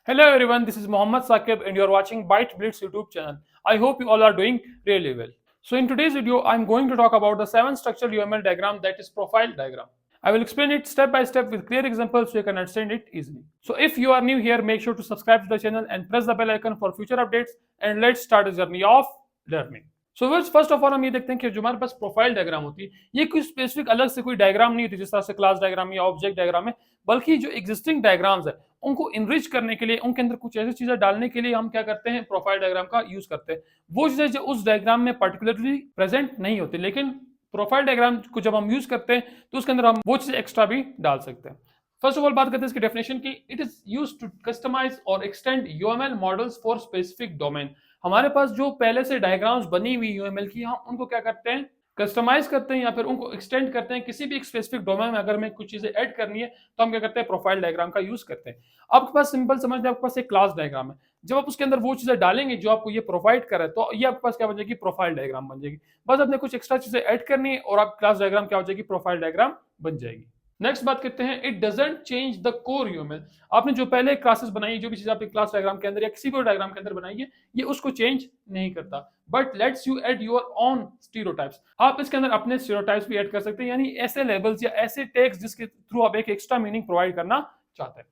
Hello everyone, this is Mohammad Saqib and you are watching Byte Blitz YouTube channel. I hope you all are doing really well. So in today's video, I'm going to talk about the 7 structured UML diagram, that is profile diagram. I will explain it step by step with clear examples so you can understand it easily. So if you are new here, make sure to subscribe to the channel and press the bell icon for future updates, and let's start the journey of learning. So first of all हम ये देखते हैं कि जो हमारे पास profile diagram होती है, ये कोई स्पेसिफिक अलग से कोई डायग्राम नहीं होती जिस तरह से क्लास डायग्राम या ऑब्जेक्ट डायग्राम है, बल्कि जो एग्जिस्टिंग डायग्राम्स है उनको इनरिच करने के लिए, उनके अंदर कुछ ऐसी चीजें डालने के लिए हम क्या करते हैं, प्रोफाइल डायग्राम का यूज करते हैं। वो चीजें जो उस डायग्राम में पर्टिकुलरली प्रेजेंट नहीं होती, लेकिन प्रोफाइल डायग्राम को जब हम यूज करते हैं तो उसके अंदर हम वो चीजें एक्स्ट्रा भी डाल सकते हैं। फर्स्ट ऑफ ऑल बात करते हैं इसकी डेफिनेशन की। It is used to customize और extend UML models for specific domain. हमारे पास जो पहले से डायग्राम्स बनी हुई यूएमएल की, हम उनको क्या करते हैं, कस्टमाइज करते हैं या फिर उनको एक्सटेंड करते हैं। किसी भी एक स्पेसिफिक डोमेन में अगर मैं कुछ चीजें ऐड करनी है तो हम क्या करते हैं, प्रोफाइल डायग्राम का यूज करते हैं। आपके पास सिंपल समझ लें, आपके पास एक क्लास डायग्राम है, जब आप उसके अंदर वो चीजें डालेंगे जो आपको ये प्रोवाइड कर रहा है, तो ये आपके पास क्या बन जाएगी, प्रोफाइल डायग्राम बन जाएगी। बस आपने कुछ एक्स्ट्रा चीजें ऐड करनी है और आप क्लास डायग्राम क्या हो जाएगी, प्रोफाइल डायग्राम बन जाएगी। नेक्स्ट बात करते हैं, it doesn't change the core UML. आपने जो पहले क्लासेस बनाई, जो भी चीज आपकी क्लास डायग्राम के अंदर या किसी भी डायग्राम के अंदर बनाई है, ये उसको चेंज नहीं करता, but let's you add your own stereotypes. आप इसके अंदर अपने स्टीरियोटाइप्स भी ऐड कर सकते हैं, यानी ऐसे लेबल्स या ऐसे टैग्स जिसके थ्रू आप एक एक्स्ट्रा मीनिंग प्रोवाइड करना चाहते हैं।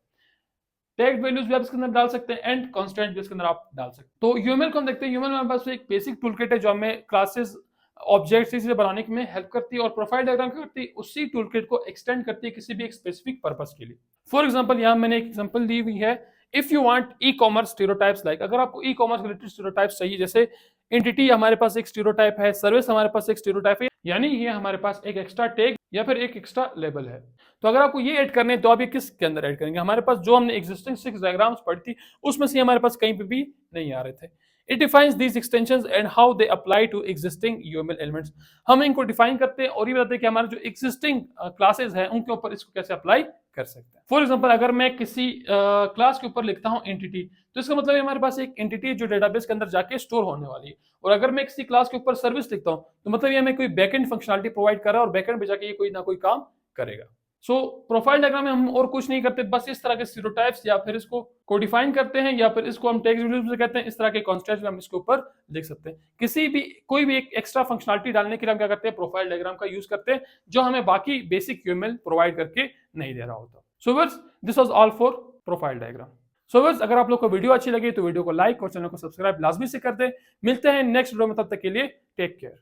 टैग वैल्यूज भी आप इसके अंदर डाल सकते हैं एंड कांस्टेंट भी इसके अंदर आप डाल सकते हैं। तो यूएमएल को हम देखते हैं। यूएमएल में हमारे पास एक बेसिक टूलकिट है जो हमें क्लासेस ऑब्जेक्ट्स चीजें बनाने में हेल्प करती है, और प्रोफाइल डायग्राम क्या करती है, उसी टूलकिट को एक्सटेंड करती है किसी भी एक स्पेसिफिक पर्पस के लिए। फॉर एग्जांपल यहाँ मैंने एक एग्जांपल दी हुई है, if you want e commerce stereotypes, like अगर आपको ई कॉमर्स रिलेटेड स्टीरियोटाइप्स चाहिए, जैसे एंटिटी हमारे पास एक स्टीरियोटाइप है, सर्विस हमारे पास एक स्टीरियोटाइप है, यानी ये हमारे पास एक एक्स्ट्रा टैग या फिर एक एक्स्ट्रा लेबल है। तो अगर आपको ये ऐड करने हैं तो आप ये किसके अंदर ऐड करेंगे, हमारे पास जो हमने एग्जिस्टिंग 6 डायग्राम्स पढ़ी थी उसमें से हमारे पास कहीं पे भी नहीं आ रहे थे। It defines these extensions and how they apply to existing UML elements। हम इनको डिफाइन करते हैं और ये बताते हैं कि हमारे जो existing क्लासेस हैं उनके ऊपर इसको कैसे अप्लाई कर सकते हैं। फॉर एग्जांपल अगर मैं किसी क्लास के ऊपर लिखता हूँ एंटिटी, तो इसका मतलब हमारे पास एक एंटिटी जो डेटाबेस के अंदर जाके स्टोर होने वाली है। और अगर मैं किसी क्लास के ऊपर सर्विस लिखता हूँ तो मतलब ये हमें कोई बैकएंड फंक्शनलिटी प्रोवाइड कर रहा है और बैकएंड पे जाके ये कोई ना कोई काम करेगा। सो प्रोफाइल डायग्राम में हम और कुछ नहीं करते, बस इस तरह के स्टीरियोटाइप्स या फिर इसको कोडिफाइन करते हैं या फिर इसको हम टेक्स्ट वैल्यूज से कहते हैं। इस तरह के कॉन्स्टेंट्स भी हम इसके ऊपर लिख सकते हैं। किसी भी कोई भी एक एक्स्ट्रा फंक्शनलिटी डालने के लिए हम क्या करते हैं, प्रोफाइल डायग्राम का यूज करते हैं, जो हमें बाकी बेसिक यूएमएल प्रोवाइड करके नहीं दे रहा होता। So viewers, this was all for profile diagram. So viewers, अगर आप लोग को वीडियो अच्छी लगी तो वीडियो को लाइक और चैनल को सब्सक्राइब लाजमी से कर दें। मिलते हैं नेक्स्ट वीडियो में, तब तक के लिए टेक केयर।